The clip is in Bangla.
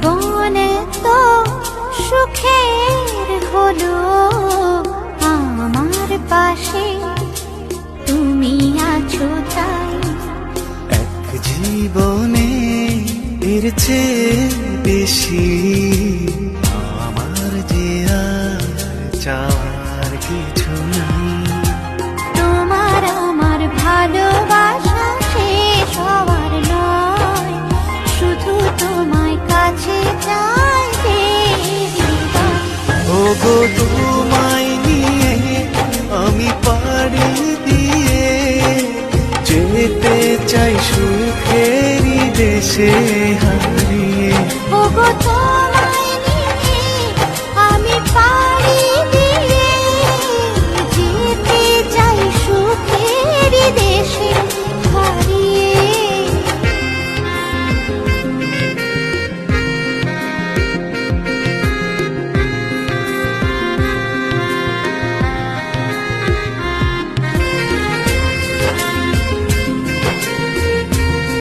জীবনে তো সুখের হলো আমার পাশে তুমি আছো তাই। এক জীবনে এর চেয়ে বেশি আমার যে আর চাওয়ার কিছু নাই। তোমার আমার ভালোবাসা শেষ হওয়ার নয়, শুধু তোমায় কাছে চাই যে হৃদয়। ওগো তোমায় নিয়ে আমি পাড়ি দিয়ে যেতে চাই সুখেরই দেশে।